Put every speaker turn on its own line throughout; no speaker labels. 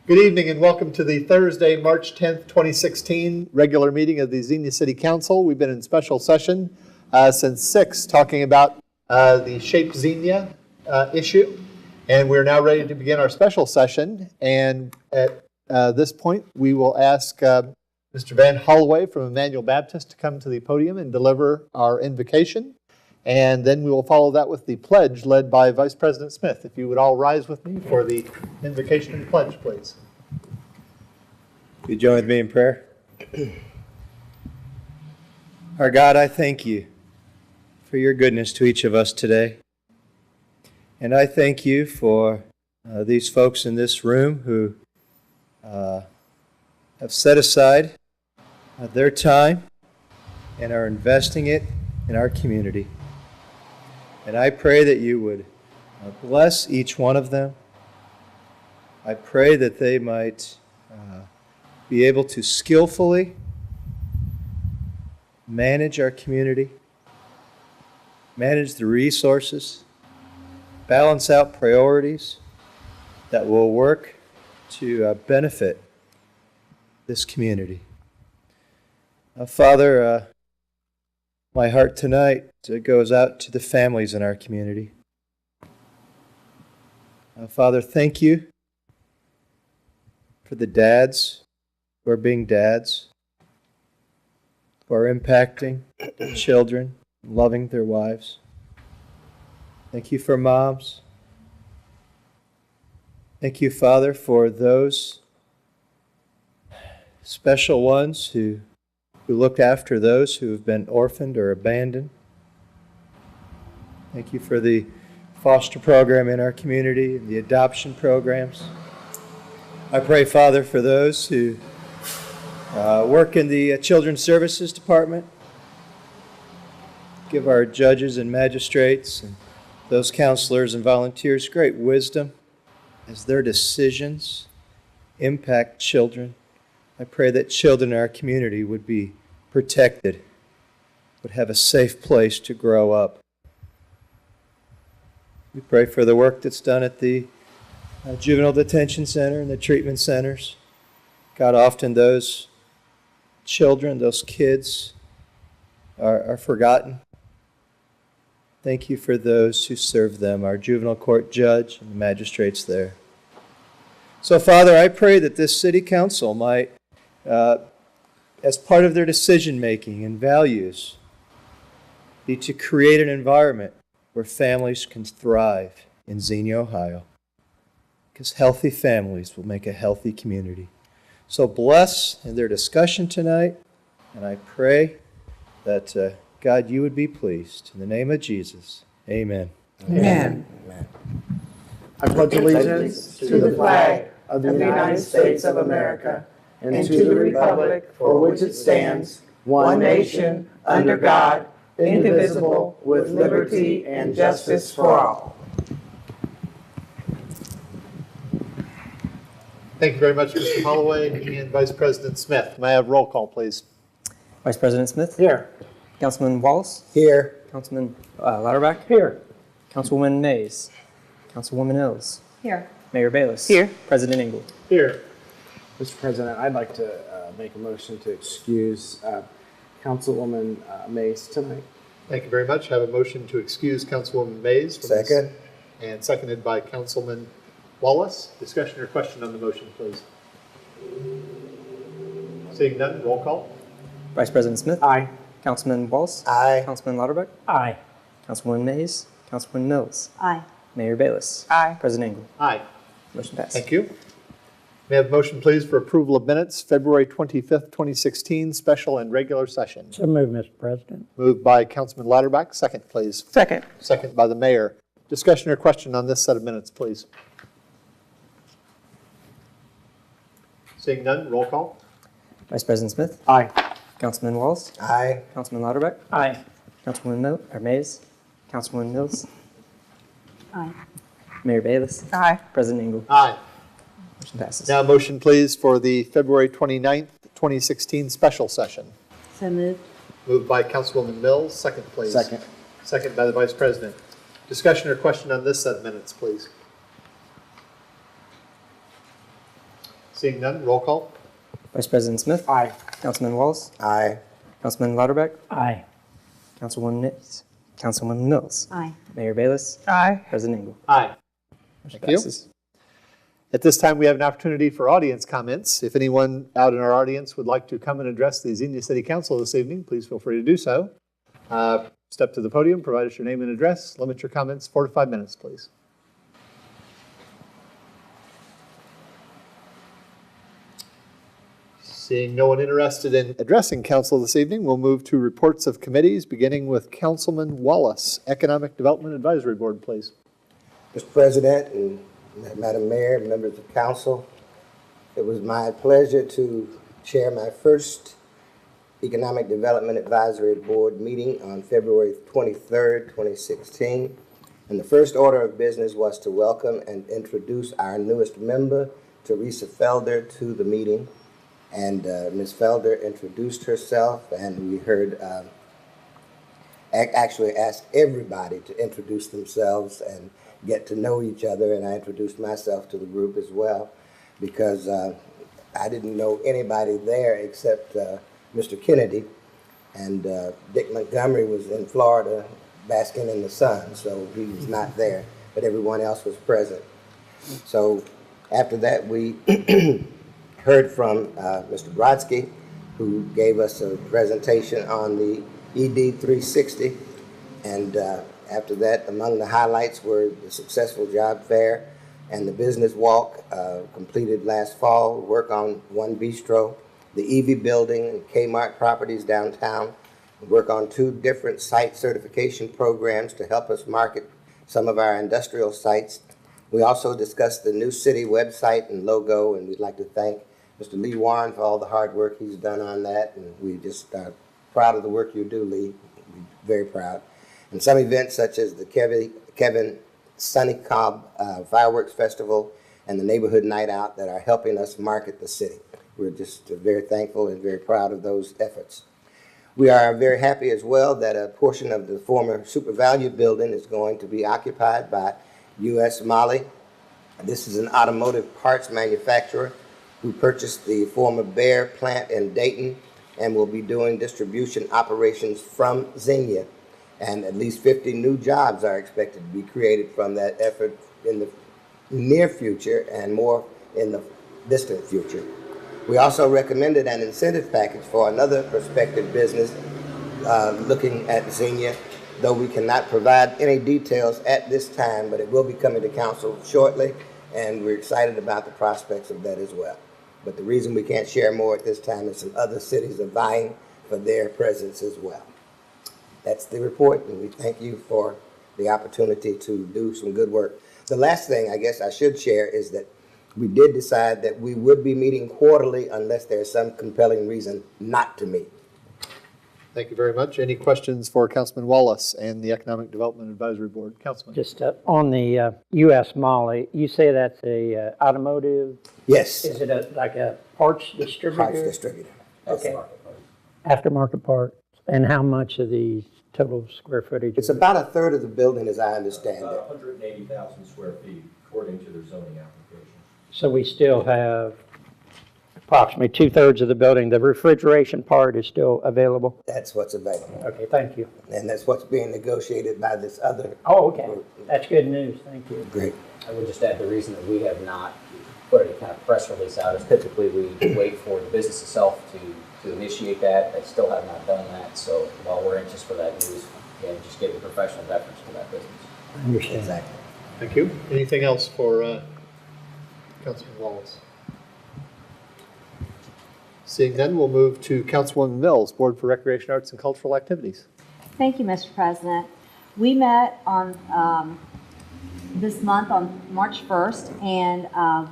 Good evening and welcome to the Thursday, March 10th, 2016 regular meeting of the Xenia City Council. We've been in special session since 6 talking about the Shape Xenia issue. And we're now ready to begin our special session. And at this point, we will ask Mr. Van Holloway from Emmanuel Baptist to come to the podium and deliver our invocation. And then we will follow that with the pledge led by Vice President Smith. If you would all rise with me for the invocation and pledge, please.
You join with me in prayer? Our God, I thank you for your goodness to each of us today. And I thank you for these folks in this room who have set aside their time and are investing it in our community. And I pray that you would bless each one of them. I pray that they might be able to skillfully manage our community, manage the resources, balance out priorities that will work to benefit this community. Father, my heart tonight goes out to the families in our community. Father, thank you for the dads who are being dads, who are impacting their children, loving their wives. Thank you for moms. Thank you, Father, for those special ones who look after those who have been orphaned or abandoned. Thank you for the foster program in our community and the adoption programs. I pray, Father, for those who work in the Children's Services Department. Give our judges and magistrates and those counselors and volunteers great wisdom as their decisions impact children. I pray that children in our community would be protected, would have a safe place to grow up. We pray for the work that's done at the Juvenile Detention Center and the treatment centers. God, often those children, those kids are forgotten. Thank you for those who serve them, our juvenile court judge and the magistrates there. So, Father, I pray that this city council might, as part of their decision-making and values, be to create an environment where families can thrive in Xenia, Ohio. Because healthy families will make a healthy community. So bless in their discussion tonight, and I pray that, God, you would be pleased. In the name of Jesus, amen.
Amen.
Amen. I pledge allegiance to the flag of the United States of America and to the republic for which it stands, one nation, under God, indivisible, with liberty and justice for all.
Thank you very much, Mr. Holloway and Vice President Smith. May I have roll call, please?
Vice President Smith?
Here.
Councilman Wallace?
Here.
Councilman Lauterbach?
Here.
Councilwoman Mays? Councilwoman Mills?
Here.
Mayor Bayless?
Here.
President Engel?
Here.
Mr. President, I'd like to make a motion to excuse Councilwoman Mays tonight.
Thank you very much. I have a motion to excuse Councilwoman Mays.
Second.
And seconded by Councilman Wallace. Discussion or question on the motion, please. Seeing none, roll call.
Vice President Smith?
Aye.
Councilman Wallace?
Aye.
Councilman Lauterbach?
Aye.
Councilwoman Mays? Councilwoman Mills?
Aye.
Mayor Bayless?
Aye.
President Engel?
Aye.
Motion passed.
Thank you. May I have a motion, please, for approval of minutes, February 25th, 2016, special and regular session.
So moved, Mr. President.
Moved by Councilman Lauterbach. Second, please.
Second.
Second by the mayor. Discussion or question on this set of minutes, please. Seeing none, roll call.
Vice President Smith?
Aye.
Councilman Wallace?
Aye.
Councilman Lauterbach?
Aye.
Councilwoman Mays? Councilwoman Mills?
Aye.
Mayor Bayless?
Aye.
President Engel?
Aye.
Motion passes.
Now, a motion, please, for the February 29th, 2016 special session.
So moved.
Moved by Councilwoman Mills. Second, please.
Second.
Second by the Vice President. Discussion or question on this set of minutes, please. Seeing none, roll call.
Vice President Smith.
Aye.
Councilman Wallace.
Aye.
Councilman Lauterbach.
Aye.
Councilwoman Mills.
Aye.
Mayor Bayless.
Aye.
President Engel.
Aye.
Motion
Thank you.
passes.
At this time, we have an opportunity for audience comments. If anyone out in our audience would like to come and address the Xenia City Council this evening, please feel free to do so. Step to the podium, provide us your name and address. Limit your comments 4 to 5 minutes, please. Seeing no one interested in addressing council this evening, we'll move to reports of committees, beginning with Councilman Wallace, Economic Development Advisory Board, please.
Mr. President and Madam Mayor, members of council, it was my pleasure to chair my first Economic Development Advisory Board meeting on February 23rd, 2016. And the first order of business was to welcome and introduce our newest member, Teresa Felder, to the meeting. And Ms. Felder introduced herself, and we heard, actually asked everybody to introduce themselves and get to know each other. And I introduced myself to the group as well, because I didn't know anybody there except Mr. Kennedy, and Dick Montgomery was in Florida basking in the sun, so he was not there, but everyone else was present. So after that, we heard from Mr. Brodsky, who gave us a presentation on the ED 360, and after that, among the highlights were the successful job fair and the business walk completed last fall, work on One Bistro, the EV building and Kmart properties downtown, work on 2 different site certification programs to help us market some of our industrial sites. We also discussed the new city website and logo, and we'd like to thank Mr. Lee Warren for all the hard work he's done on that, and we just are proud of the work you do, Lee. We're very proud. And some events such as the Kevin Sunny Cobb Fireworks Festival and the Neighborhood Night Out that are helping us market the city. We're just very thankful and very proud of those efforts. We are very happy as well that a portion of the former Super Value building is going to be occupied by U.S. Moly. This is an automotive parts manufacturer who purchased the former Bear plant in Dayton and will be doing distribution operations from Xenia. And at least 50 new jobs are expected to be created from that effort in the near future and more in the distant future. We also recommended an incentive package for another prospective business looking at Xenia, though we cannot provide any details at this time, but it will be coming to council shortly, and we're excited about the prospects of that as well. But the reason we can't share more at this time is some other cities are vying for their presence as well. That's the report, and we thank you for the opportunity to do some good work. The last thing I guess I should share is that we did decide that we would be meeting quarterly unless there's some compelling reason not to meet.
Thank you very much. Any questions for Councilman Wallace and the Economic Development Advisory Board? Councilman.
Just on the U.S. Moly, you say that's a automotive?
Yes.
Is it like a parts distributor?
Parts distributor.
Okay. Aftermarket parts. And how much of the total square footage?
It's about 1/3 of the building, as I understand it.
About 180,000 square feet, according to their zoning application.
So we still have approximately 2/3 of the building. The refrigeration part is still available?
That's what's available.
Okay, thank you.
And that's what's being negotiated by this other.
Oh, okay. That's good news. Thank you.
Great.
I would just add the reason that we have not put any kind of press release out is typically we wait for the business itself to initiate that. They still have not done that. So while we're anxious for that news, again, just giving professional deference to that business.
I understand.
Exactly.
Thank you. Anything else for Councilman Wallace? Seeing none, we'll move to Councilwoman Mills, Board for Recreation, Arts, and Cultural Activities.
Thank you, Mr. President. We met on this month on March 1st, and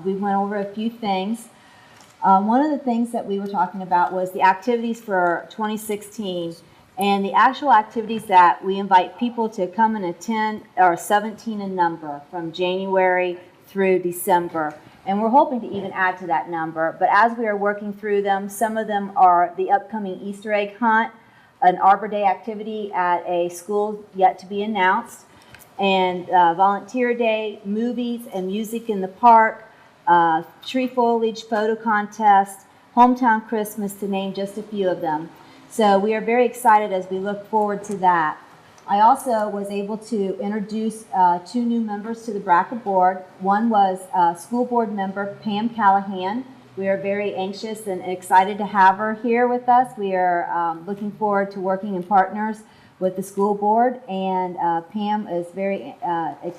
we went over a few things. One of the things that we were talking about was the activities for 2016, and the actual activities that we invite people to come and attend are 17 in number from January through December. And we're hoping to even add to that number. But as we are working through them, some of them are the upcoming Easter egg hunt, an Arbor Day activity at a school yet to be announced, and Volunteer Day, movies and music in the park, tree foliage photo contest, hometown Christmas, to name just a few of them. So we are very excited as we look forward to that. I also was able to introduce 2 new members to the BRCA board. One was school board member Pam Callahan. We are very anxious and excited to have her here with us. We are looking forward to working in partners with the school board, and Pam is very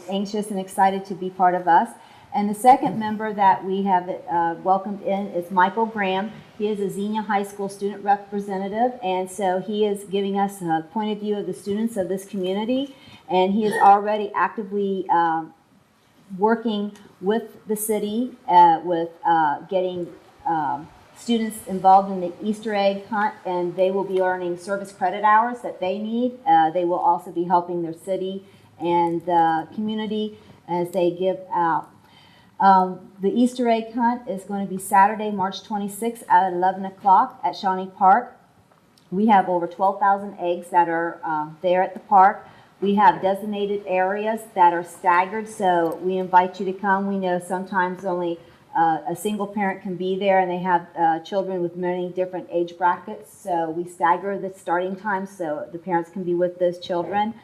anxious and excited to be part of us. And the second member that we have welcomed in is Michael Graham. He is a Xenia High School student representative, and so he is giving us a point of view of the students of this community, and he is already actively working with the city with getting students involved in the Easter egg hunt, and they will be earning service credit hours that they need. They will also be helping their city and the community as they give out. The Easter egg hunt is going to be Saturday, March 26th at 11 o'clock at Shawnee Park. We have over 12,000 eggs that are there at the park. We have designated areas that are staggered, so we invite you to come. We know sometimes only a single parent can be there, and they have children with many different age brackets, so we stagger the starting time so the parents can be with those children.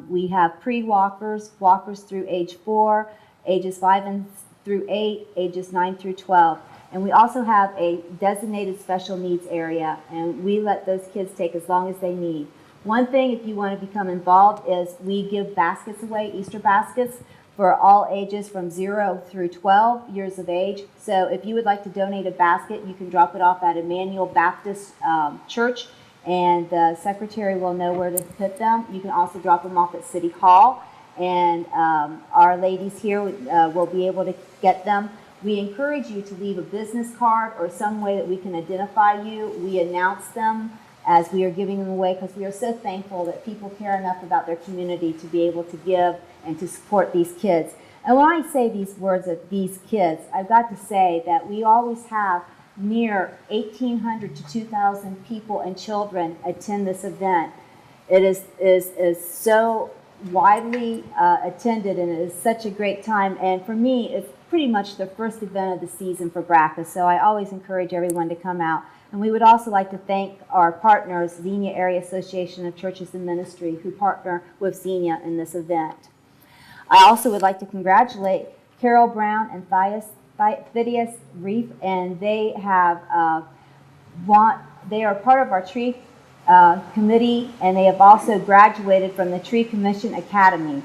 We have pre-walkers, walkers through age 4, ages 5 through 8, ages 9 through 12. And we also have a designated special needs area, and we let those kids take as long as they need. One thing, if you want to become involved, is we give baskets away, Easter baskets, for all ages from 0 through 12 years of age. So if you would like to donate a basket, you can drop it off at Emmanuel Baptist Church, and the secretary will know where to put them. You can also drop them off at City Hall, and our ladies here will be able to get them. We encourage you to leave a business card or some way that we can identify you. We announce them as we are giving them away because we are so thankful that people care enough about their community to be able to give and to support these kids. And when I say these words of these kids, I've got to say that we always have near 1,800 to 2,000 people and children attend this event. It is so widely attended, and it is such a great time. And for me, it's pretty much the first event of the season for BRCA, so I always encourage everyone to come out. And we would also like to thank our partners, Xenia Area Association of Churches and Ministry, who partner with Xenia in this event. I also would like to congratulate Carol Brown and Phidias Reef, and they have they are part of our tree committee, and they have also graduated from the Tree Commission Academy.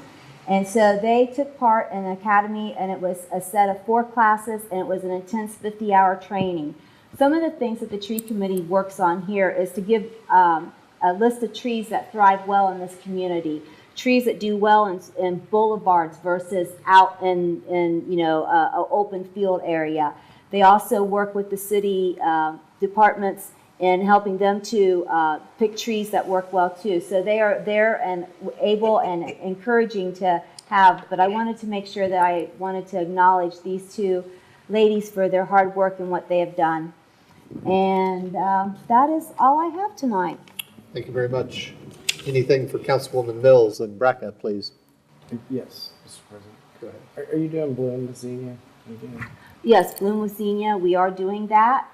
And so they took part in the academy, and it was a set of 4 classes, and it was an intense 50-hour training. Some of the things that the tree committee works on here is to give a list of trees that thrive well in this community, trees that do well in boulevards versus out in an open field area. They also work with the city departments in helping them to pick trees that work well too. So they are there and able and encouraging to have, but I wanted to make sure that I wanted to acknowledge these 2 ladies for their hard work and what they have done. And that is all I have tonight.
Thank you very much. Anything for Councilwoman Mills and BRCA, please?
Yes, Mr. President. Go ahead. Are you doing Bloom with Xenia?
Yes, Bloom with Xenia, we are doing that.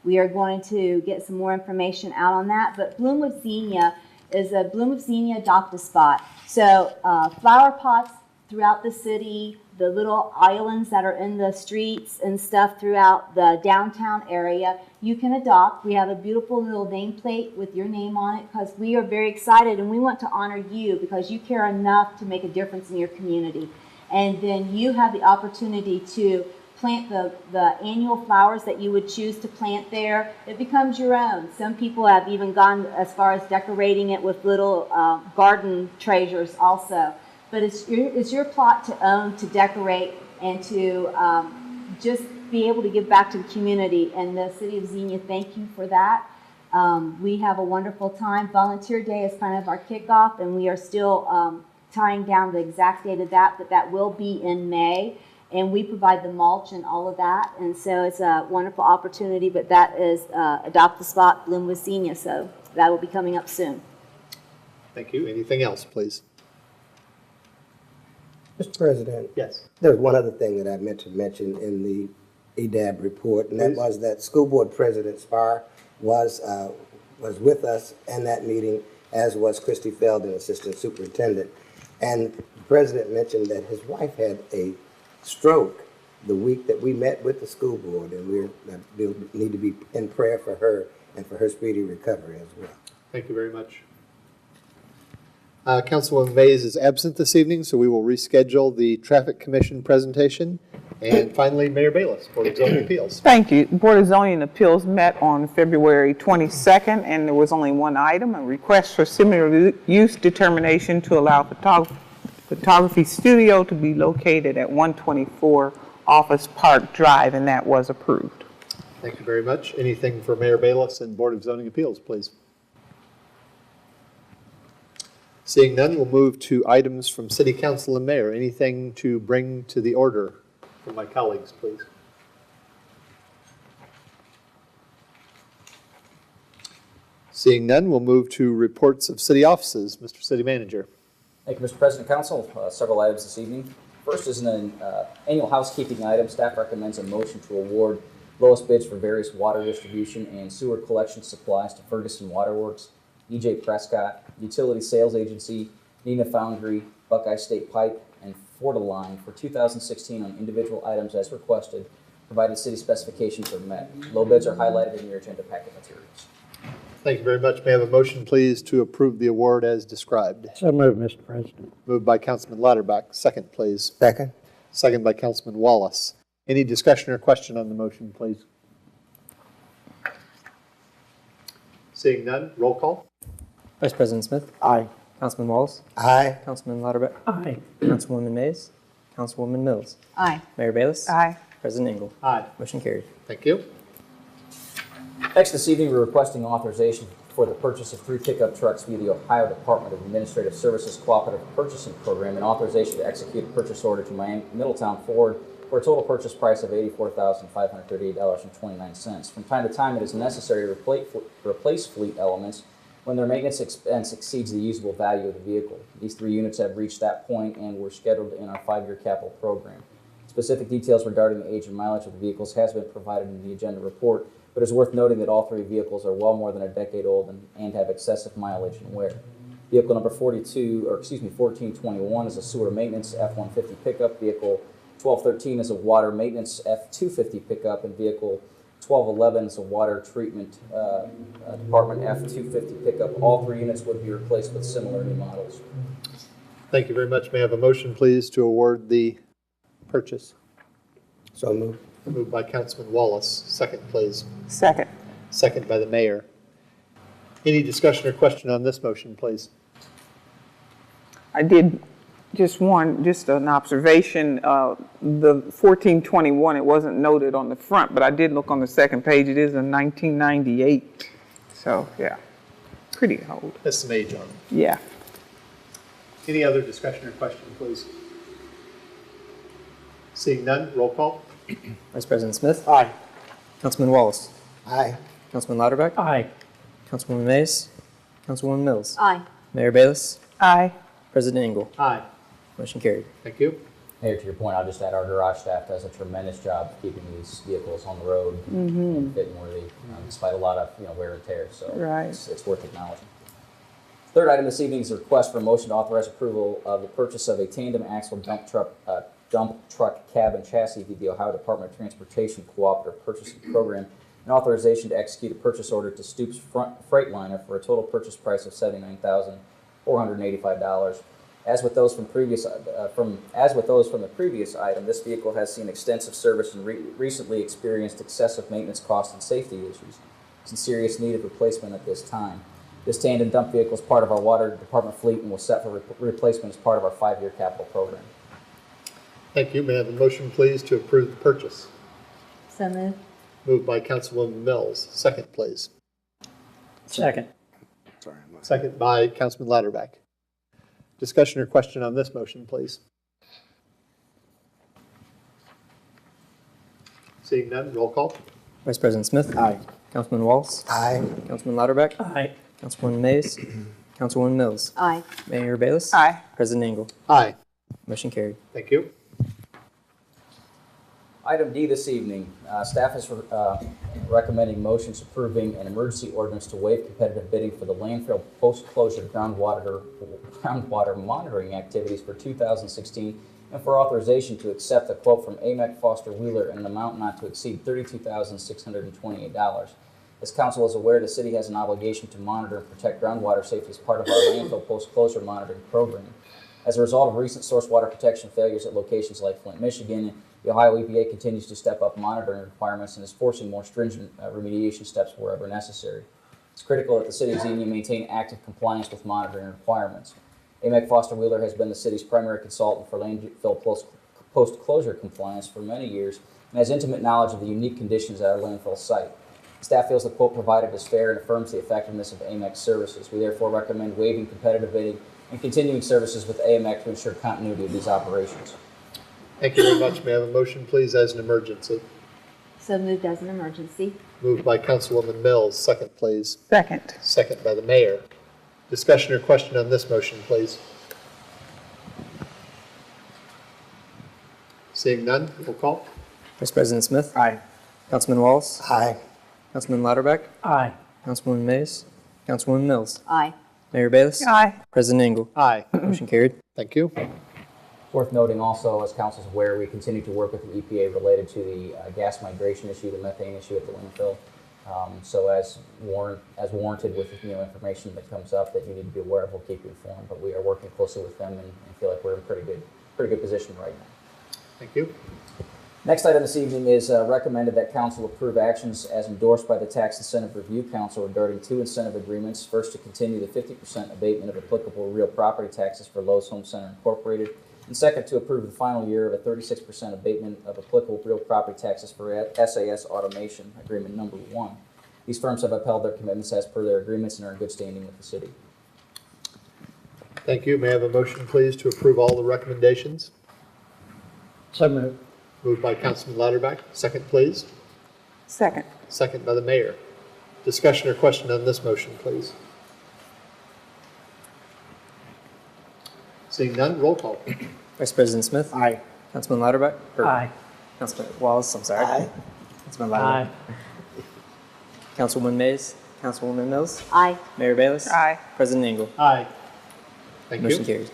We are going to get some more information out on that. But Bloom with Xenia is a Bloom with Xenia adopt-a-spot. So flower pots throughout the city, the little islands that are in the streets and stuff throughout the downtown area, you can adopt. We have a beautiful little nameplate with your name on it because we are very excited and we want to honor you because you care enough to make a difference in your community. And then you have the opportunity to plant the annual flowers that you would choose to plant there. It becomes your own. Some people have even gone as far as decorating it with little garden treasures also. But it's your plot to own, to decorate, and to just be able to give back to the community. And the City of Xenia, thank you for that. We have a wonderful time. Volunteer Day is kind of our kickoff, and we are still tying down the exact date of that, but that will be in May. And we provide the mulch and all of that. And so it's a wonderful opportunity, but that is Adopt the Spot, Bloom with Xenia. So that will be coming up soon.
Thank you. Anything else, please?
Mr. President,
Yes.
there's one other thing that I meant to mention in the EDAB report, and that
Please.
was that School Board President Spar was with us in that meeting, as was Christy Feldon, Assistant Superintendent. And the President mentioned that his wife had a stroke the week that we met with the school board, and we need to be in prayer for her and for her speedy recovery as well.
Thank you very much. Councilwoman Mays is absent this evening, so we will reschedule the Traffic Commission presentation. And finally, Mayor Bayless, Board of Zoning Appeals.
Thank you. Board of Zoning Appeals met on February 22nd, and there was only one item, a request for similar use determination to allow photography studio to be located at 124 Office Park Drive, and that was approved.
Thank you very much. Anything for Mayor Bayless and Board of Zoning Appeals, please? Seeing none, we'll move to items from City Council and Mayor. Anything to bring to the order from my colleagues, please? Seeing none, we'll move to reports of city offices. Mr. City Manager.
Thank you, Mr. President, Council. Several items this evening. First is an annual housekeeping item. Staff recommends a motion to award lowest bids for various water distribution and sewer collection supplies to Ferguson Waterworks, E.J. Prescott, Utility Sales Agency, Nina Foundry, Buckeye State Pipe, and Fortiline for 2016 on individual items as requested, provided city specifications are met. Low bids are highlighted in your agenda packet materials.
Thank you very much. May I have a motion, please, to approve the award as described?
So moved, Mr. President.
Moved by Councilman Lauterbach. Second, please.
Second.
Second by Councilman Wallace. Any discussion or question on the motion, please? Seeing none, roll call.
Vice President Smith.
Aye.
Councilman Wallace.
Aye.
Councilman Lauterbach.
Aye.
Councilwoman Mays. Councilwoman Mills.
Aye.
Mayor Bayless.
Aye.
President Engel.
Aye.
Motion carried.
Thank you.
Next this evening, we're requesting authorization for the purchase of 3 pickup trucks via the Ohio Department of Administrative Services Cooperative Purchasing Program and authorization to execute a purchase order to Middletown Ford for a total purchase price of $84,538.29. From time to time, it is necessary to replace fleet elements when their maintenance expense exceeds the usable value of the vehicle. These 3 units have reached that point and were scheduled in our 5-year capital program. Specific details regarding the age and mileage of the vehicles has been provided in the agenda report, but it's worth noting that all 3 vehicles are well more than a decade old and have excessive mileage and wear. Vehicle number 1421 is a sewer maintenance F-150 pickup. Vehicle 1213 is a water maintenance F-250 pickup, and vehicle 1211 is a water treatment department F-250 pickup. All 3 units would be replaced with similar new models.
Thank you very much. May I have a motion, please, to award the purchase?
So moved.
Moved by Councilman Wallace. Second, please.
Second.
Second by the mayor. Any discussion or question on this motion, please?
I did just an observation. The 1421, it wasn't noted on the front, but I did look on the second page. It is a 1998. So, yeah, pretty old.
That's some age on it.
Yeah.
Any other discussion or question, please? Seeing none, roll call.
Vice President Smith.
Aye.
Councilman Wallace.
Aye.
Councilman Lauterbach.
Aye.
Councilwoman Mays. Councilwoman Mills.
Aye.
Mayor Bayless.
Aye.
President Engel.
Aye.
Motion carried.
Thank you.
Mayor, to your point, I'll just add our garage staff does a tremendous job keeping these vehicles on the road and fit and worthy, despite a lot of wear and tear. So
Right.
it's worth acknowledging. Third item this evening is a request for a motion to authorize approval of the purchase of a tandem axle dump truck cab and chassis via the Ohio Department of Transportation Cooperative Purchasing Program, and authorization to execute a purchase order to Stoops Freightliner for a total purchase price of $79,485. As with those from the previous item, this vehicle has seen extensive service and recently experienced excessive maintenance costs and safety issues. It's in serious need of replacement at this time. This tandem dump vehicle is part of our water department fleet and was set for replacement as part of our 5-year capital program.
Thank you. May I have a motion, please, to approve the purchase?
So moved.
Moved by Councilwoman Mills. Second, please.
Second.
Second by Councilman Lauterbach. Discussion or question on this motion, please? Seeing none, roll call.
Vice President Smith.
Aye.
Councilman Wallace.
Aye.
Councilman Lauterbach.
Aye.
Councilwoman Mays. Councilwoman Mills.
Aye.
Mayor Bayless.
Aye.
President Engel.
Aye.
Motion carried.
Thank you.
Item D this evening, staff is recommending motions approving an emergency ordinance to waive competitive bidding for the landfill post-closure groundwater monitoring activities for 2016 and for authorization to accept a quote from AMEC Foster Wheeler in an amount not to exceed $32,628. As council is aware, the city has an obligation to monitor and protect groundwater safety as part of our landfill post-closure monitoring program. As a result of recent source water protection failures at locations like Flint, Michigan, the Ohio EPA continues to step up monitoring requirements and is forcing more stringent remediation steps wherever necessary. It's critical that the city of Xenia maintain active compliance with monitoring requirements. AMEC Foster Wheeler has been the city's primary consultant for landfill post-closure compliance for many years and has intimate knowledge of the unique conditions at our landfill site. Staff feels the quote provided is fair and affirms the effectiveness of AMEC's services. We therefore recommend waiving competitive bidding and continuing services with AMEC to ensure continuity of these operations.
Thank you very much. May I have a motion, please, as an emergency?
So moved as an emergency.
Moved by Councilwoman Mills. Second, please.
Second.
Second by the mayor. Discussion or question on this motion, please. Seeing none, roll call.
Vice President Smith.
Aye.
Councilman Wallace.
Aye.
Councilman Lauterbach.
Aye.
Councilwoman Mays. Councilwoman Mills.
Aye.
Mayor Bayless.
Aye.
President Engel.
Aye.
Motion carried.
Thank you.
Worth noting also, as council is aware, we continue to work with the EPA related to the gas migration issue, the methane issue at the landfill. So as warranted with information that comes up that you need to be aware of, we'll keep you informed. But we are working closely with them and feel like we're in pretty good position right now.
Thank you.
Next item this evening is recommended that council approve actions as endorsed by the Tax Incentive Review Council regarding two incentive agreements. First, to continue the 50% abatement of applicable real property taxes for Lowe's Home Center Incorporated. And second, to approve the final year of a 36% abatement of applicable real property taxes for SAS Automation, Agreement Number 1. These firms have upheld their commitments as per their agreements and are in good standing with the city.
Thank you. May I have a motion, please, to approve all the recommendations?
So moved.
Moved by Councilman Lauterbach. Second, please.
Second.
Second by the mayor. Discussion or question on this motion, please. Seeing none, roll call.
Vice President Smith.
Aye.
Councilman Lauterbach.
Aye.
Councilman Wallace. I'm sorry.
Aye.
Councilman Lauterbach.
Aye.
Councilwoman Mays. Councilwoman Mills.
Aye.
Mayor Bayless.
Aye.
President Engel.
Aye. Thank
Motion
you.
carried.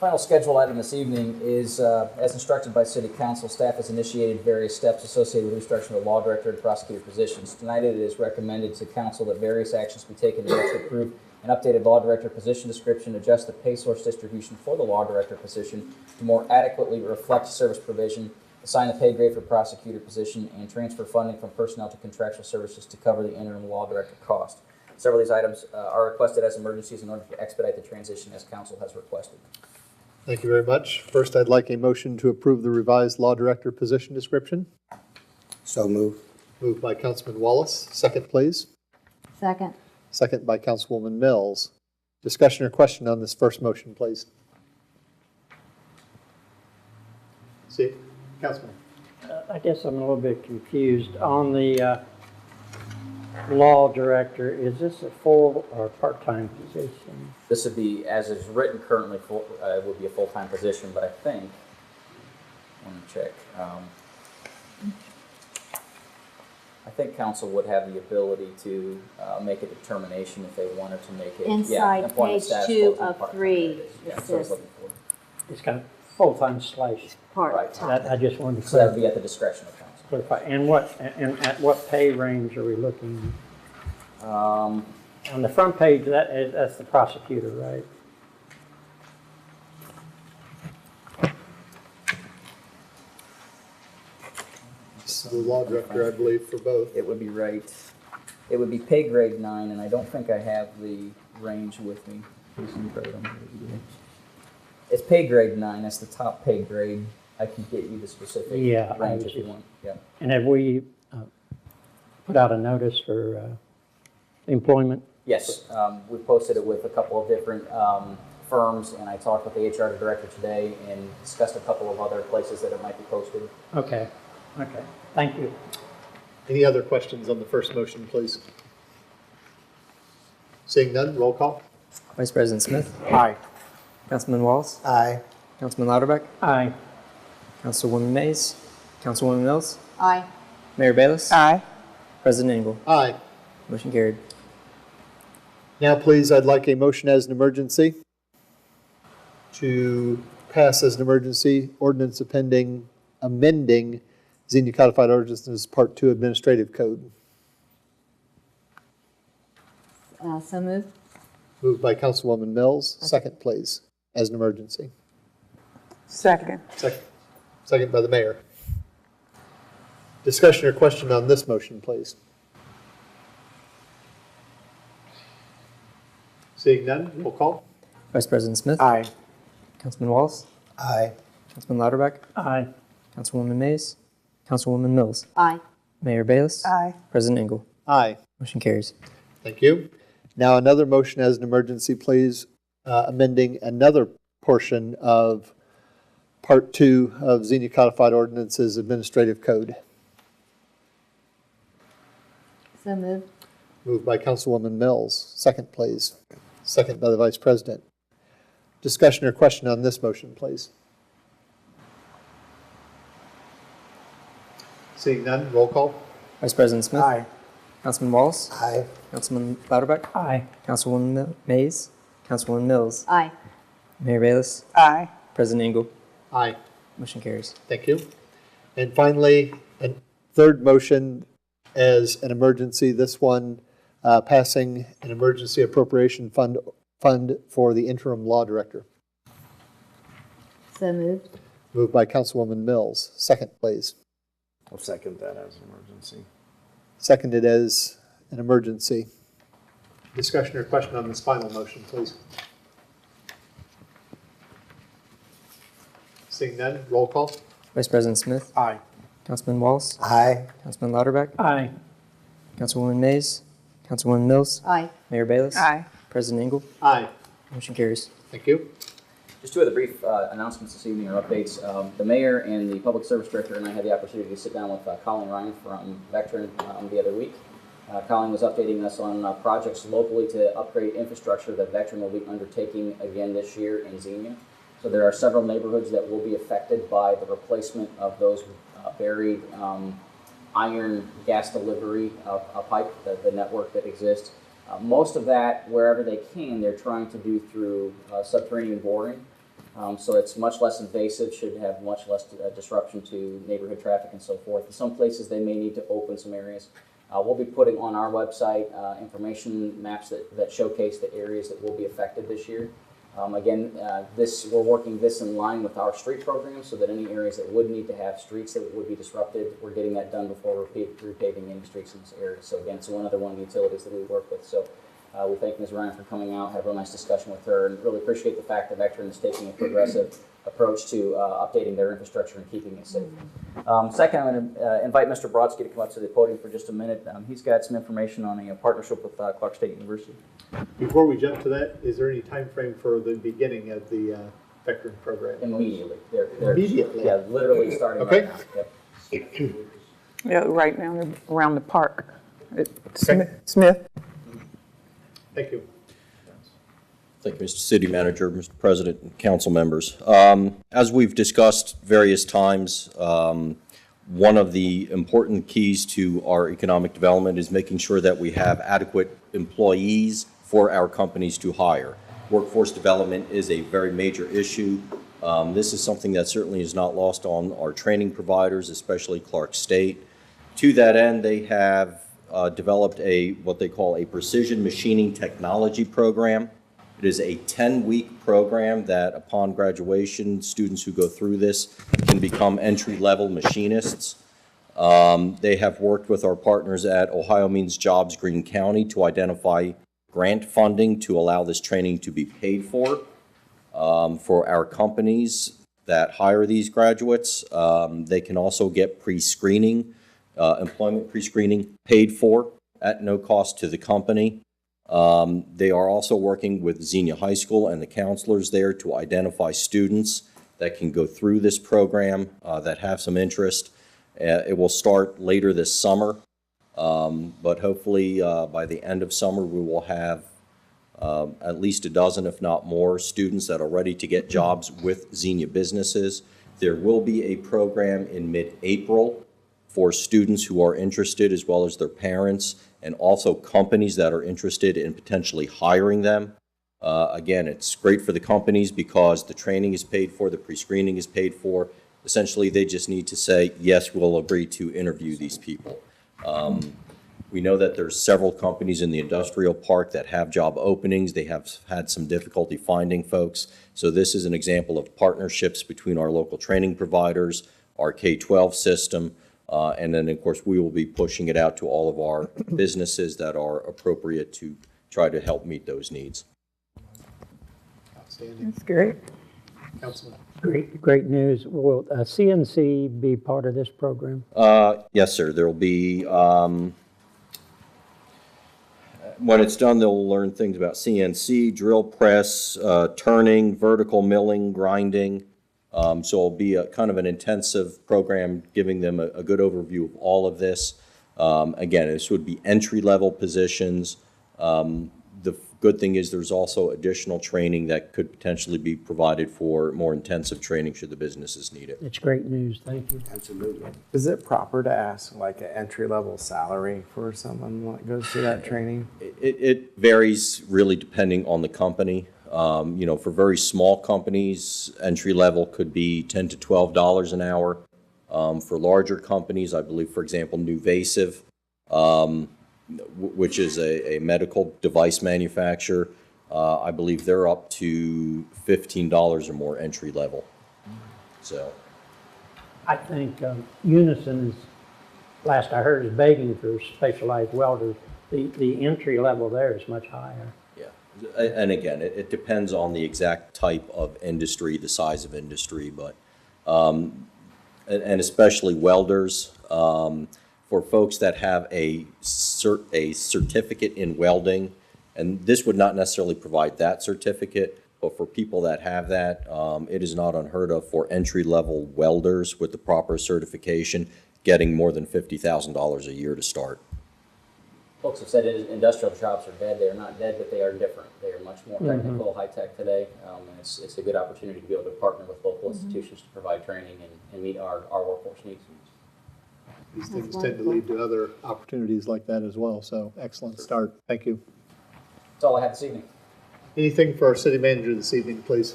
Final schedule item this evening is, as instructed by City Council, staff has initiated various steps associated with restructuring the law director and prosecutor positions. Tonight it is recommended to council that various actions be taken in order to approve an updated law director position description, adjust the pay source distribution for the law director position to more adequately reflect service provision, assign the pay grade for prosecutor position, and transfer funding from personnel to contractual services to cover the interim law director cost. Several of these items are requested as emergencies in order to expedite the transition as council has requested.
Thank you very much. First, I'd like a motion to approve the revised law director position description.
So move.
Moved by Councilman Wallace. Second, please.
Second.
Second by Councilwoman Mills. Discussion or question on this first motion, please. See, Councilman.
I guess I'm a little bit confused. On the law director, is this a full or part-time position?
This would be, as is written currently, it would be a full-time position, but I think, let me check. I think council would have the ability to make a determination if they wanted to make it.
Inside
employment
page
status,
2
full-time,
of
part-time,
3,
it is. Yeah,
it
so it's
says
looking for.
It's got full-time slash.
part-time.
I just wanted to
So that would be at the discretion of council.
clarify. And at what pay range are we looking? On the front page, that's the prosecutor, right?
This is the law director, I believe, for both.
It would be right. It would be pay grade 9, and I don't think I have the range with me. It's pay grade 9. That's the top pay grade. I can get you the specific range if you want. Yeah.
And have we put out a notice for employment?
Yes, we posted it with a couple of different firms, and I talked with the HR director today and discussed a couple of other places that it might be posted.
Okay. Thank you.
Any other questions on the first motion, please? Seeing none, roll call.
Vice President Smith.
Aye.
Councilman Wallace,
Aye.
Councilman Lauterbach,
Aye.
Councilwoman Mays, Councilwoman Mills,
Aye.
Mayor Bayless,
Aye.
President Engel.
Aye.
Motion carried.
Now, please, I'd like a motion as an emergency to pass as an emergency ordinance amending Xenia Codified Ordinances Part 2 Administrative Code.
So moved.
Moved by Councilwoman Mills. Second, please, as an emergency.
Second.
Second by the mayor. Discussion or question on this motion, please. Seeing none, roll call.
Vice President Smith,
Aye.
Councilman Wallace,
Aye.
Councilman Lauterbach,
Aye.
Councilwoman Mays, Councilwoman Mills,
Aye.
Mayor Bayless,
Aye.
President Engel.
Aye.
Motion carries.
Thank you. Now, another motion as an emergency, please, amending another portion of Part 2 of Xenia Codified Ordinances Administrative Code.
So moved.
Moved by Councilwoman Mills. Second, please. Second by the Vice President. Discussion or question on this motion, please. Seeing none, roll call.
Vice President Smith,
Aye.
Councilman Wallace,
Aye.
Councilman Lauterbach,
Aye.
Councilwoman Mays, Councilwoman Mills,
Aye.
Mayor Bayless,
Aye.
President Engel.
Aye.
Motion carries.
Thank you. And finally, a third motion as an emergency, this one passing an emergency appropriation fund for the interim law director.
So moved.
Moved by Councilwoman Mills. Second, please.
I'll second that as an emergency.
Seconded as an emergency. Discussion or question on this final motion, please. Seeing none, roll call.
Vice President Smith,
Aye.
Councilman Wallace,
Aye.
Councilman Lauterbach,
Aye.
Councilwoman Mays, Councilwoman Mills,
Aye.
Mayor Bayless,
Aye.
President Engel.
Aye.
Motion carries.
Thank you.
Just two other brief announcements this evening or updates. The mayor and the public service director and I had the opportunity to sit down with Colleen Ryan from Vectren the other week. Colleen was updating us on projects locally to upgrade infrastructure that Vectren will be undertaking again this year in Xenia. So there are several neighborhoods that will be affected by the replacement of those buried iron gas delivery pipe, the network that exists. Most of that, wherever they can, they're trying to do through subterranean boring. So it's much less invasive, should have much less disruption to neighborhood traffic and so forth. In some places, they may need to open some areas. We'll be putting on our website information maps that showcase the areas that will be affected this year. We're working this in line with our street program so that any areas that would need to have streets that would be disrupted, we're getting that done before we're repaving any streets in this area. So again, it's another one of the utilities that we work with. So we thank Ms. Ryan for coming out, had a real nice discussion with her, and really appreciate the fact that Vectren is taking a progressive approach to updating their infrastructure and keeping it safe. Second, I'm going to invite Mr. Brodsky to come up to the podium for just a minute. He's got some information on a partnership with Clark State University.
Before we jump to that, is there any time frame for the beginning of the Vectren program?
Immediately. They're
Immediately?
Yeah, literally starting
Okay.
right now. Yep.
Yeah, right now around the park.
Okay.
Smith.
Thank you.
Thank you, Mr. City Manager, Mr. President, and council members. As we've discussed various times, one of the important keys to our economic development is making sure that we have adequate employees for our companies to hire. Workforce development is a very major issue. This is something that certainly is not lost on our training providers, especially Clark State. To that end, they have developed what they call a precision machining technology program. It is a 10-week program that upon graduation, students who go through this can become entry-level machinists. They have worked with our partners at Ohio Means Jobs Greene County to identify grant funding to allow this training to be paid for our companies that hire these graduates. They can also get pre-screening, employment pre-screening paid for at no cost to the company. They are also working with Xenia High School and the counselors there to identify students that can go through this program that have some interest. It will start later this summer, but hopefully by the end of summer we will have at least a dozen, if not more, students that are ready to get jobs with Xenia businesses. There will be a program in mid-April for students who are interested, as well as their parents, and also companies that are interested in potentially hiring them. Again, it's great for the companies because the training is paid for, the pre-screening is paid for. Essentially, they just need to say, yes, we'll agree to interview these people. We know that there's several companies in the industrial park that have job openings. They have had some difficulty finding folks. So this is an example of partnerships between our local training providers, our K-12 system, and then, of course, we will be pushing it out to all of our businesses that are appropriate to try to help meet those needs.
Outstanding.
That's great.
Councilman.
Great news. Will CNC be part of this program?
Yes, sir. There will be, when it's done, they'll learn things about CNC, drill press, turning, vertical milling, grinding. So it'll be a kind of an intensive program giving them a good overview of all of this. Again, this would be entry-level positions. The good thing is there's also additional training that could potentially be provided for more intensive training should the businesses need it.
It's great news. Thank you.
Absolutely.
Is it proper to ask like an entry-level salary for someone that goes through that training?
It varies really depending on the company. You know, for very small companies, entry level could be $10 to $12 an hour. For larger companies, I believe, for example, Nuvasive, which is a medical device manufacturer, I believe they're up to $15 or more entry level. So,
I think Unison is, last I heard, is begging for specialized welders. The entry level there is much higher.
yeah. And again, it depends on the exact type of industry, the size of industry, but, and especially welders, for folks that have a certificate in welding, and this would not necessarily provide that certificate, but for people that have that, it is not unheard of for entry-level welders with the proper certification getting more than $50,000 a year to start.
Folks have said industrial shops are dead. They are not dead, but they are different. They are much more technical, high-tech today, and it's a good opportunity to be able to partner with local institutions to provide training and meet our workforce needs.
These things tend to lead to other opportunities like that as well, so excellent start. Thank you.
That's all I have this evening.
Anything for our city manager this evening, please?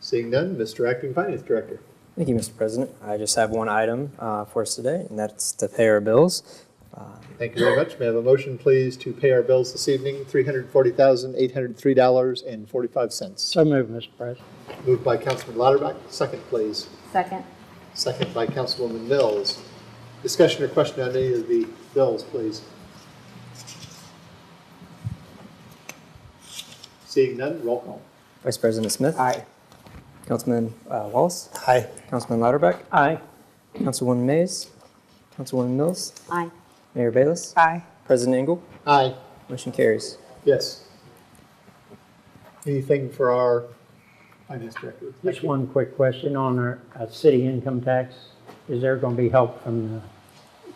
Seeing none, Mr. Acting Finance Director.
Thank you, Mr. President. I just have one item for us today, and that's to pay our bills.
Thank you very much. May I have a motion, please, to pay our bills this evening, $340,803.45.
So moved, Mr. President.
Moved by Councilman Lauterbach. Second, please.
Second.
Second by Councilwoman Mills. Discussion or question on any of the bills, please. Seeing none, roll call.
Vice President Smith.
Aye.
Councilman Wallace.
Aye.
Councilman Lauterbach.
Aye.
Councilwoman Mays. Councilwoman Mills.
Aye.
Mayor Bayless.
Aye.
President Engel.
Aye.
Motion carries.
Yes. Anything for our Finance Director?
Just one quick question on our city income tax. Is there going to be help from the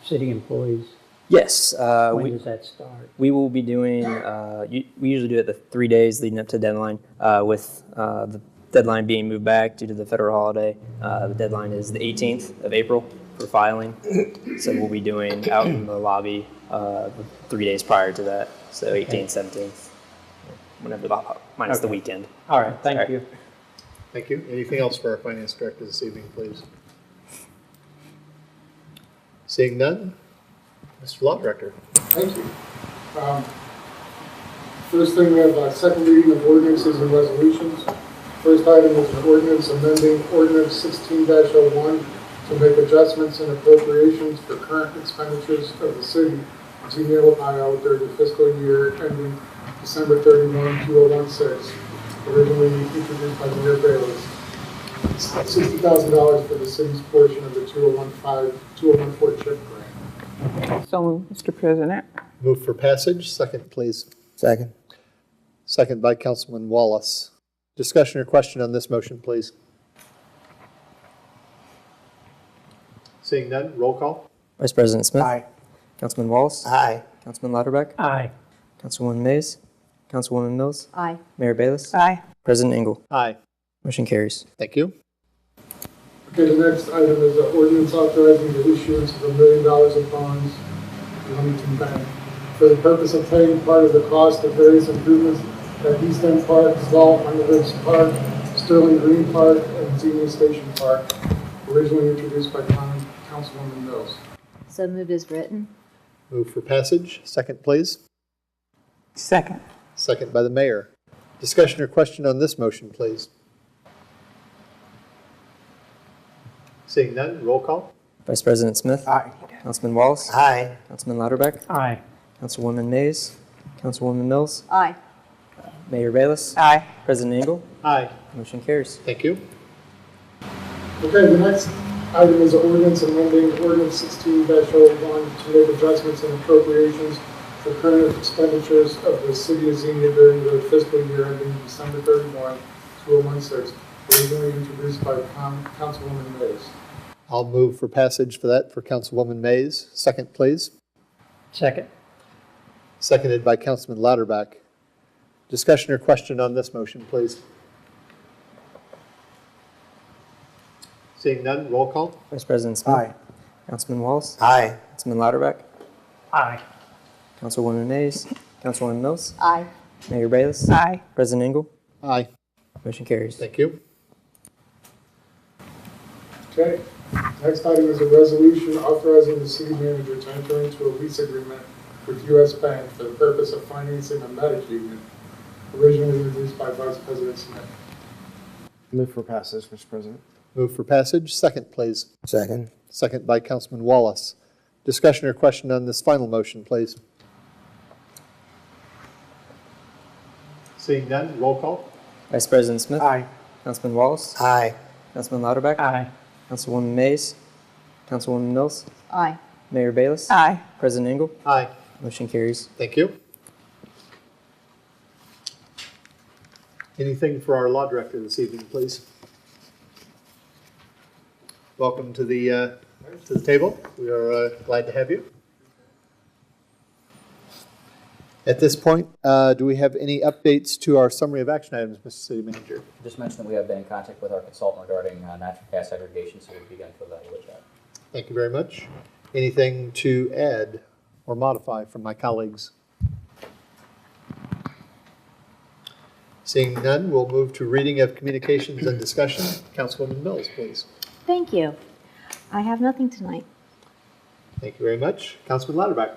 city employees?
Yes.
When does that start?
We will be doing, we usually do it the 3 days leading up to deadline, with the deadline being moved back due to the federal holiday. The deadline is the 18th of April for filing. So we'll be doing out in the lobby the 3 days prior to that. So 18th, 17th, whenever minus the weekend.
All right, thank you.
Thank you. Anything else for our Finance Director this evening, please? Seeing none, Mr. Law Director.
Thank you. First thing, we have second reading of ordinances and resolutions. First item is an ordinance amending ordinance 16-01 to make adjustments and appropriations for current expenditures of the city of Xenia, Ohio during the fiscal year ending December 31, 2016. Originally introduced by Mayor Bayless. $60,000 for the city's portion of the 2014 CHIP grant.
So moved, Mr. President.
Move for passage. Second, please.
Second.
Second by Councilman Wallace. Discussion or question on this motion, please. Seeing none, roll call.
Vice President Smith.
Aye.
Councilman Wallace.
Aye.
Councilman Lauterbach,
Aye.
Councilwoman Mays, Councilwoman Mills,
Aye.
Mayor Bayless,
Aye.
President Engel.
Aye.
Motion carries.
Thank you.
Okay, the next item is an ordinance authorizing the issuance of $1 million of bonds to Huntington Bank for the purpose of paying part of the cost of various improvements at East End Park, Galt, Underwoods Park, Sterling Green Park, and Xenia Station Park, originally introduced by Councilwoman Mills.
So moved as written.
Move for passage. Second, please.
Second.
Second by the mayor. Discussion or question on this motion, please. Seeing none, roll call.
Vice President Smith,
Aye.
Councilman Wallace,
Aye.
Councilman Lauterbach,
Aye.
Councilwoman Mays, Councilwoman Mills,
Aye.
Mayor Bayless,
Aye.
President Engel.
Aye.
Motion carries.
Thank you.
Okay, the next item is an ordinance amending ordinance 16-01 to make adjustments and appropriations for current expenditures of the city of Xenia during the fiscal year ending December 31, 2016, originally introduced by Councilwoman Mays.
I'll move for passage for that for Councilwoman Mays. Second, please.
Second.
Seconded by Councilman Lauterbach. Discussion or question on this motion, please. Seeing none, roll call.
Vice President Smith,
Aye.
Councilman Wallace,
Aye.
Councilman Lauterbach,
Aye.
Councilwoman Mays, Councilwoman Mills,
Aye.
Mayor Bayless,
Aye.
President Engel.
Aye.
Motion carries.
Thank you.
Okay, next item is a resolution authorizing the city manager to enter into a lease agreement with U.S. Bank for the purpose of financing a medic unit, originally introduced by Vice President Smith.
Move for passage, Mr. President.
Move for passage. Second, please.
Second.
Second by Councilman Wallace. Discussion or question on this final motion, please. Seeing none, roll call.
Vice President Smith,
Aye.
Councilman Wallace,
Aye.
Councilman Lauterbach,
Aye.
Councilwoman Mays, Councilwoman Mills,
Aye.
Mayor Bayless,
Aye.
President Engel.
Aye.
Motion carries.
Thank you. Anything for our law director this evening, please? Welcome to the table. We are glad to have you. At this point, do we have any updates to our summary of action items, Mr. City Manager?
Just mentioned that we have been in contact with our consultant regarding natural gas aggregation, so we've begun to evaluate that.
Thank you very much. Anything to add or modify from my colleagues? Seeing none, we'll move to reading of communications and discussion. Councilwoman Mills, please.
Thank you. I have nothing tonight.
Thank you very much. Councilman Lauterbach.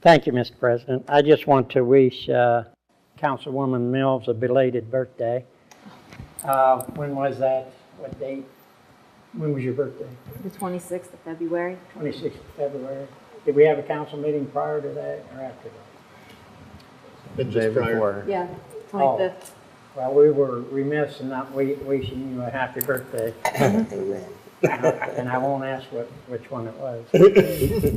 Thank you, Mr. President. I just want to wish Councilwoman Mills a belated birthday. When was that? What date? When was your birthday?
The 26th of February.
26th of February. Did we have a council meeting prior to that or after that?
Been just prior.
Yeah, 25th.
Well, we were remiss in not wishing you a happy birthday.
Amen.
And I won't ask which one it was.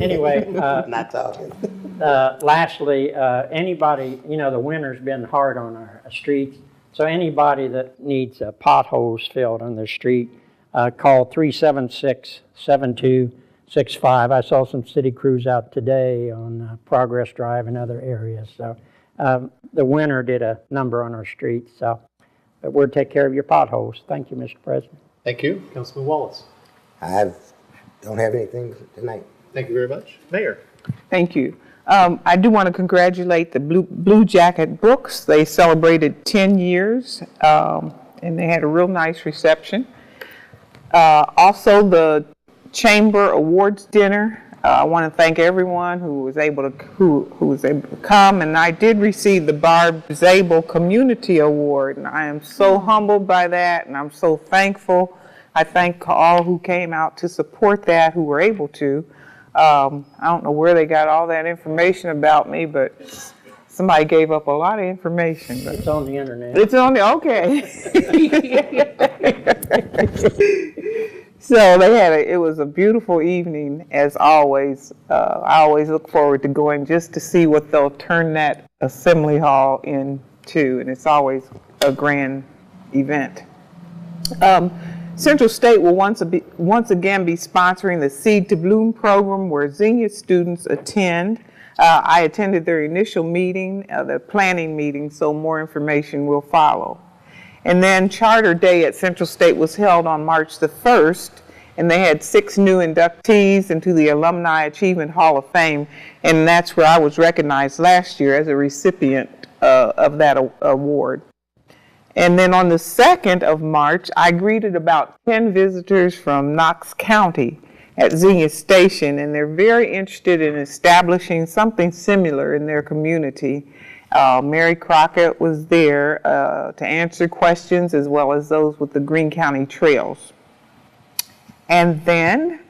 Anyway,
Not talking.
lastly, anybody, the winter's been hard on our streets. So anybody that needs potholes filled on their street, call 376-7265. I saw some city crews out today on Progress Drive and other areas. So the winter did a number on our streets. So we'll take care of your potholes. Thank you, Mr. President.
Thank you. Councilman Wallace.
Don't have anything tonight.
Thank you very much. Mayor.
Thank you. I do want to congratulate the Blue Jacket Brooks. They celebrated 10 years, and they had a real nice reception. Also, the Chamber Awards dinner. I want to thank everyone who was able to come, and I did receive the Barb Zabel Community Award, and I am so humbled by that, and I'm so thankful. I thank all who came out to support that, who were able to. I don't know where they got all that information about me, but somebody gave up a lot of information. But
It's on the internet.
it's on the, okay. So they had it was a beautiful evening as always. I always look forward to going just to see what they'll turn that assembly hall into, and it's always a grand event. Central State will once again be sponsoring the Seed to Bloom program where Xenia students attend. I attended their initial meeting, the planning meeting, so more information will follow. And then Charter Day at Central State was held on March the 1st, and they had 6 new inductees into the Alumni Achievement Hall of Fame, and that's where I was recognized last year as a recipient of that award. And then on the 2nd of March, I greeted about 10 visitors from Knox County at Xenia Station, and they're very interested in establishing something similar in their community. Mary Crockett was there to answer questions as well as those with the Greene County Trails. And then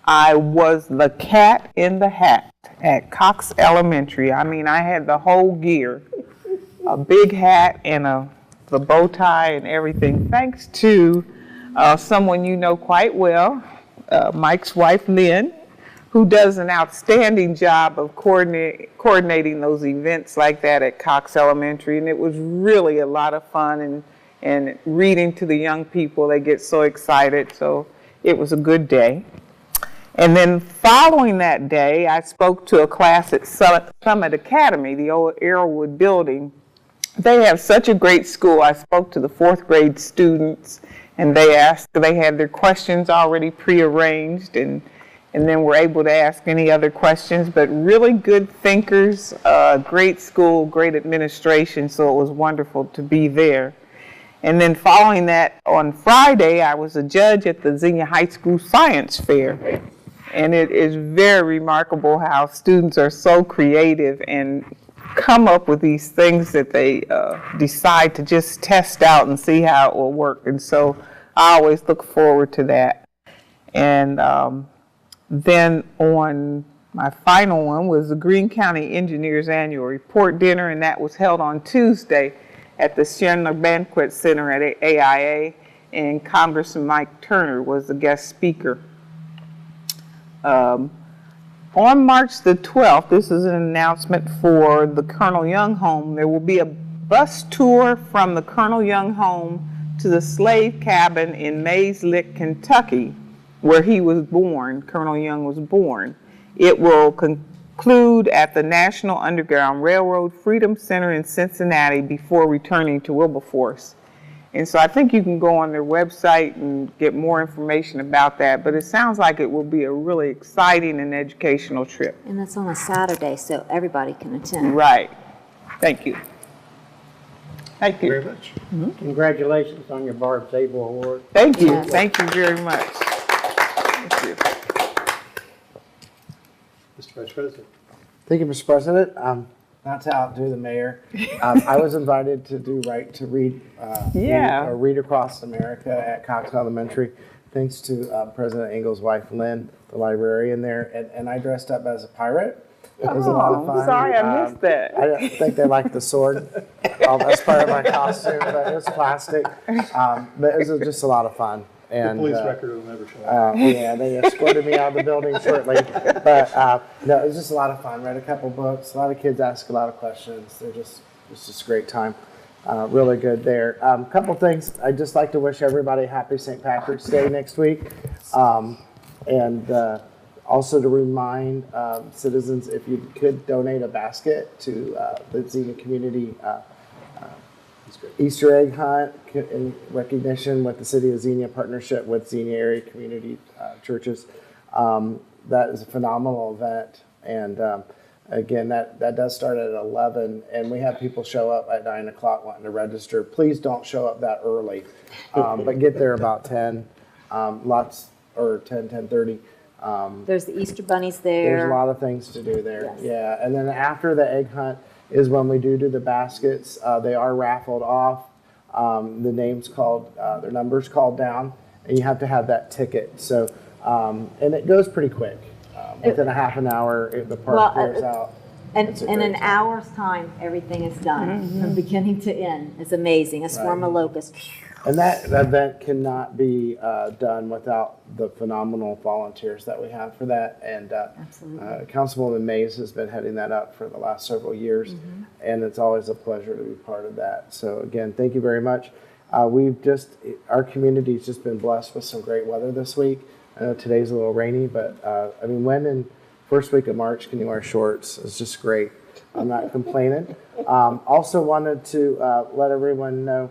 I was the cat in the hat at Cox Elementary. I mean, I had the whole gear, a big hat and the bow tie and everything, thanks to someone you know quite well, Mike's wife, Lynn, who does an outstanding job of coordinating those events like that at Cox Elementary. And it was really a lot of fun and reading to the young people. They get so excited. So it was a good day. And then following that day, I spoke to a class at Summit Academy, the old Arrowwood building. They have such a great school. I spoke to the 4th grade students, and they had their questions already prearranged, and then were able to ask any other questions. But really good thinkers, great school, great administration, so it was wonderful to be there. And then following that, on Friday, I was a judge at the Xenia High School Science Fair. And it is very remarkable how students are so creative and come up with these things that they decide to just test out and see how it will work. And so I always look forward to that. And then on my final one was the Greene County Engineers Annual Report Dinner, and that was held on Tuesday at the Schindler Banquet Center at AIA, and Congressman Mike Turner was the guest speaker. On March the 12th, this is an announcement for the Colonel Young Home. There will be a bus tour from the Colonel Young Home to the slave cabin in Mays Lick, Kentucky, where he was born, Colonel Young was born. It will conclude at the National Underground Railroad Freedom Center in Cincinnati before returning to Wilberforce. And so I think you can go on their website and get more information about that, but it sounds like it will be a really exciting and educational trip.
And that's on a Saturday, so everybody can attend.
Right. Thank you. Thank you.
Very much.
Congratulations on your Barb Zabel Award.
Thank you.
Yes.
Thank you very much. Thank you.
Mr. Vice President.
Thank you, Mr. President. Not to outdo the mayor, I was invited to do Right to Read, Read Across America at Cox Elementary, thanks to President Engel's wife, Lynn, the librarian there, and I dressed up as a pirate. It was a lot of fun.
Sorry, I missed that.
I don't think they liked the sword. That's part of my costume, but it was plastic. But it was just a lot of fun. And,
the police record will never show up.
Yeah, they escorted me out of the building shortly. But no, it was just a lot of fun. Read a couple books. A lot of kids ask a lot of questions. It's just a great time. Really good there. A couple things. I'd just like to wish everybody happy St. Patrick's Day next week. And also to remind citizens, if you could donate a basket to the Xenia Community Easter egg hunt in recognition with the City of Xenia partnership with Xenia area community churches. That is a phenomenal event. And again, that does start at 11, and we have people show up at 9 o'clock wanting to register. Please don't show up that early, but get there about 10, or 10:30.
There's the Easter bunnies there.
There's a lot of things to do there.
Yes.
Yeah, and then after the egg hunt is when we do the baskets. They are raffled off. The names called, their numbers called down, and you have to have that ticket. So, and it goes pretty quick. Within a half an hour, the park clears out.
And in an hour's time, everything is done from beginning to end. It's amazing. A swarm of locusts.
And that event cannot be done without the phenomenal volunteers that we have for that. And Councilwoman Mays has been heading that up for the last several years, and it's always a pleasure to be part of that. So again, thank you very much. Our community's just been blessed with some great weather this week. I know today's a little rainy, but I mean, when in first week of March, can you wear shorts? It's just great. I'm not complaining. Also wanted to let everyone know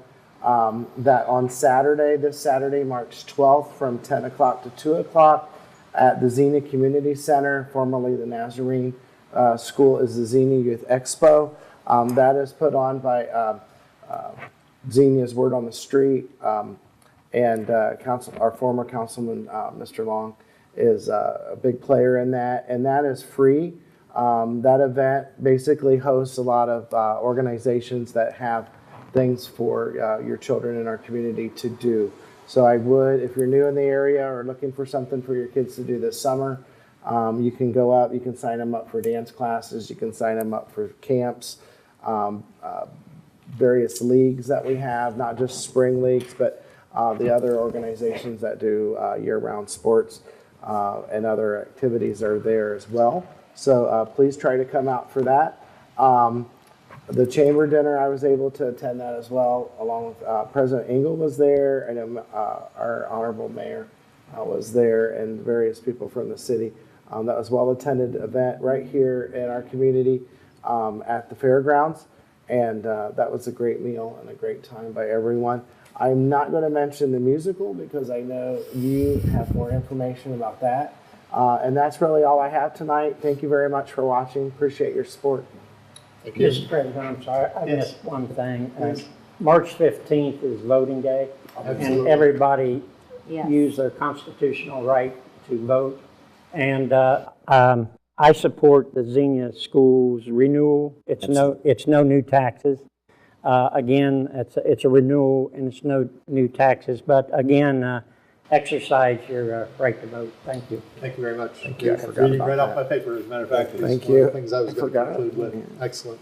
that on Saturday, this Saturday, March 12th, from 10 o'clock to 2 o'clock at the Xenia Community Center, formerly the Nazarene School, is the Xenia Youth Expo. That is put on by Xenia's Word on the Street, and our former councilman, Mr. Long, is a big player in that, and that is free. That event basically hosts a lot of organizations that have things for your children in our community to do. So I would, if you're new in the area or looking for something for your kids to do this summer, you can go up, you can sign them up for dance classes, you can sign them up for camps, various leagues that we have, not just spring leagues, but the other organizations that do year-round sports and other activities are there as well. So please try to come out for that. The chamber dinner, I was able to attend that as well, along with President Engel was there, and our honorable mayor was there, and various people from the city. That was a well-attended event right here in our community at the fairgrounds, and that was a great meal and a great time by everyone. I'm not going to mention the musical because I know you have more information about that. And that's really all I have tonight. Thank you very much for watching. Appreciate your support.
Thank you.
Mr. President, I'm sorry, I
Yes.
missed one thing.
Yes.
March 15th is voting day, and
Absolutely.
everybody
Yes.
use their constitutional right to vote. And I support the Xenia Schools renewal. It's no new taxes. Again, it's a renewal and it's no new taxes. But again, exercise your right to vote. Thank you.
Thank you very much.
Thank you. I forgot
Reading
about
right off
that.
my paper, as a matter of fact.
Thank
It's one of
you.
the things I was
I
going to
forgot.
conclude with. Excellent.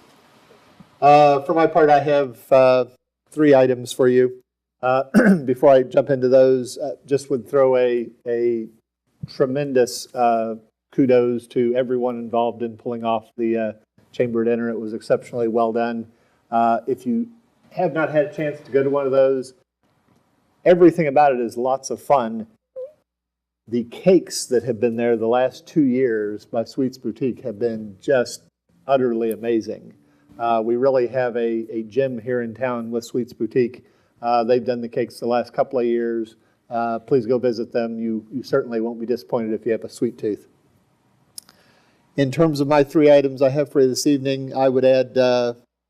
For my part, I have 3 items for you. Before I jump into those, just would throw a tremendous kudos to everyone involved in pulling off the chamber dinner. It was exceptionally well done. If you have not had a chance to go to one of those, everything about it is lots of fun. The cakes that have been there the last 2 years by Sweets Boutique have been just utterly amazing. We really have a gem here in town with Sweets Boutique. They've done the cakes the last couple of years. Please go visit them. You certainly won't be disappointed if you have a sweet tooth. In terms of my 3 items I have for you this evening, I would add,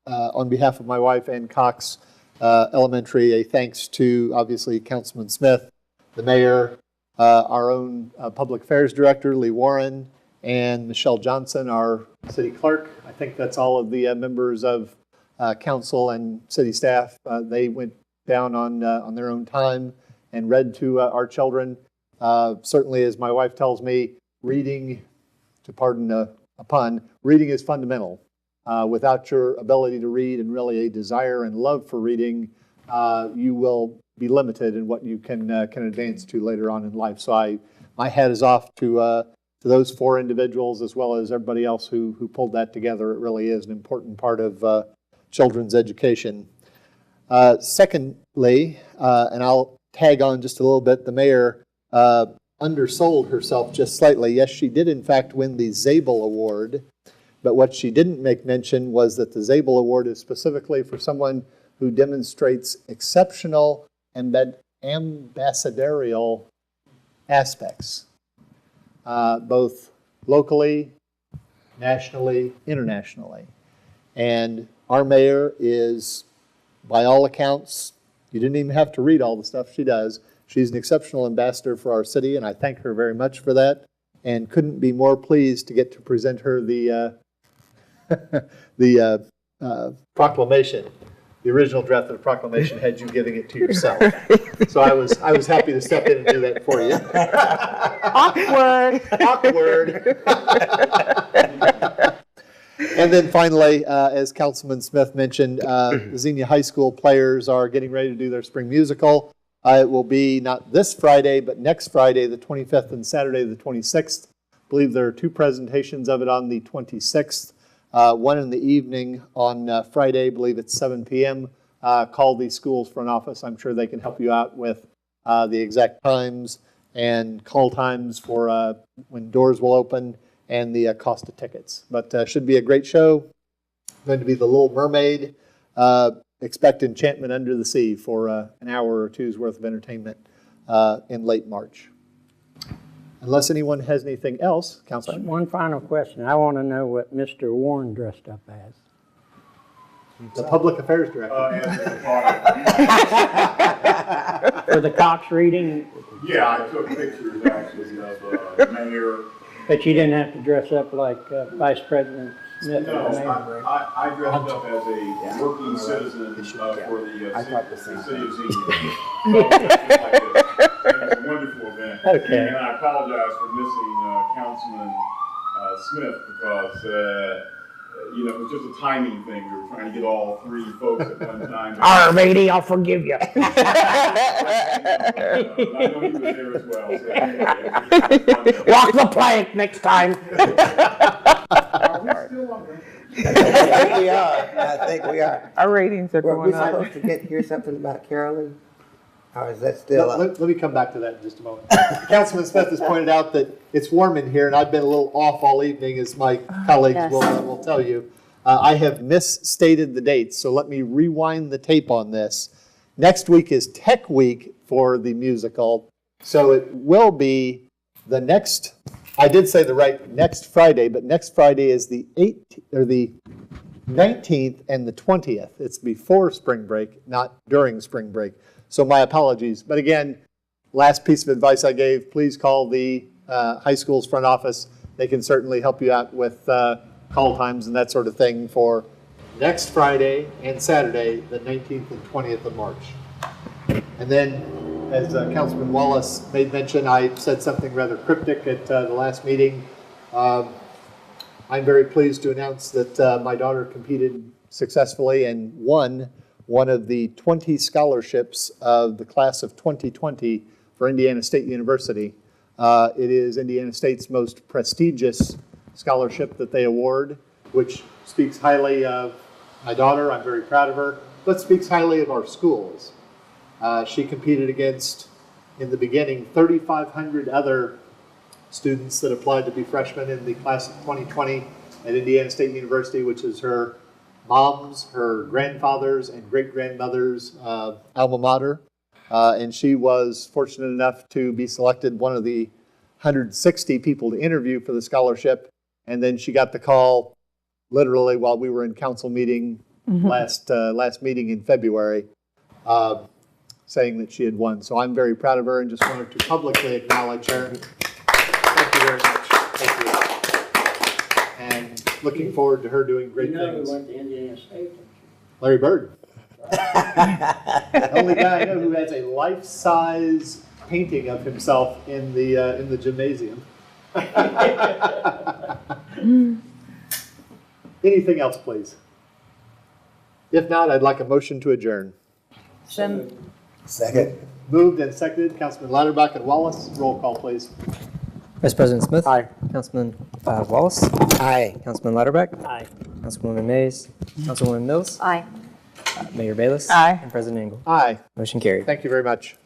on behalf of my wife, Ann Cox Elementary, a thanks to, obviously, Councilman Smith, the mayor, our own public affairs director, Lee Warren, and Michelle Johnson, our city clerk. I think that's all of the members of council and city staff. They went down on their own time and read to our children. Certainly, as my wife tells me, reading, to pardon a pun, reading is fundamental. Without your ability to read and really a desire and love for reading, you will be limited in what you can advance to later on in life. So my hat is off to those 4 individuals as well as everybody else who pulled that together. It really is an important part of children's education. Secondly, and I'll tag on just a little bit, the mayor undersold herself just slightly. Yes, she did in fact win the Zabel Award, but what she didn't make mention was that the Zabel Award is specifically for someone who demonstrates exceptional ambassadorial aspects, both locally, nationally, internationally. And our mayor is, by all accounts, you didn't even have to read all the stuff she does. She's an exceptional ambassador for our city, and I thank her very much for that, and couldn't be more pleased to get to present her the proclamation. The original draft of the proclamation had you giving it to yourself. So I was happy to step in and do that for you.
Awkward.
And then finally, as Councilman Smith mentioned, the Xenia High School players are getting ready to do their spring musical. It will be not this Friday, but next Friday, the 25th, and Saturday, the 26th. I believe there are 2 presentations of it on the 26th. One in the evening on Friday, I believe it's 7 p.m. Call the school's front office. I'm sure they can help you out with the exact times and call times for when doors will open and the cost of tickets. But should be a great show. Going to be The Little Mermaid. Expect enchantment under the sea for an hour or two's worth of entertainment in late March. Unless anyone has anything else, Councilman.
One final question. I want to know what Mr. Warren dressed up as.
The Public Affairs Director.
For the Cox reading,
Yeah, I took pictures actually of the mayor.
but you didn't have to dress up like Vice President Smith.
No,
or the mayor.
I dressed up as a working citizen for the city of Xenia. It was a wonderful event.
Okay.
And I apologize for missing Councilman Smith because, you know, it was just a timing thing. We were trying to get all three folks at one time.
All right, matey, I'll forgive you.
I know he was there as well. So,
Walk the plank next time.
I think we are. I think we are.
Our ratings are
Were we
going up.
supposed to hear something about Carolyn? Or is that still up?
Let me come back to that in just a moment. Councilman Smith has pointed out that it's warm in here, and I've been a little off all evening, as my colleagues
Yes.
will tell you. I have misstated the dates, so let me rewind the tape on this. Next week is Tech Week for the musical, so it will be the next, I did say the right next Friday, but next Friday is the 19th and the 20th. It's before spring break, not during spring break. So my apologies. But again, last piece of advice I gave, please call the high school's front office. They can certainly help you out with call times and that sort of thing for next Friday and Saturday, the 19th and 20th of March. And then, as Councilman Wallace made mention, I said something rather cryptic at the last meeting. I'm very pleased to announce that my daughter competed successfully and won one of the 20 scholarships of the class of 2020 for Indiana State University. It is Indiana State's most prestigious scholarship that they award, which speaks highly of my daughter. I'm very proud of her, but speaks highly of our schools. She competed against, in the beginning, 3,500 other students that applied to be freshmen in the class of 2020 at Indiana State University, which is her mom's, her grandfather's, and great-grandmother's alma mater. And she was fortunate enough to be selected one of the 160 people to interview for the scholarship. And then she got the call literally while we were in council meeting last meeting in February, saying that she had won. So I'm very proud of her and just wanted to publicly acknowledge her. Thank you very much. Thank you. And looking forward to her doing great things.
Who went to Indiana State?
Larry Bird. The only guy I know who has a life-size painting of himself in the gymnasium. Anything else, please? If not, I'd like a motion to adjourn.
Second.
Moved and seconded. Councilman Lauterbach and Wallace. Roll call, please.
Vice President Smith?
Aye.
Councilman Wallace?
Aye.
Councilman Lauterbach?
Aye.
Councilwoman Mays? Councilwoman Mills?
Aye.
Mayor Bayless?
Aye.
And President Engel?
Aye.
Motion carried.
Thank you very much.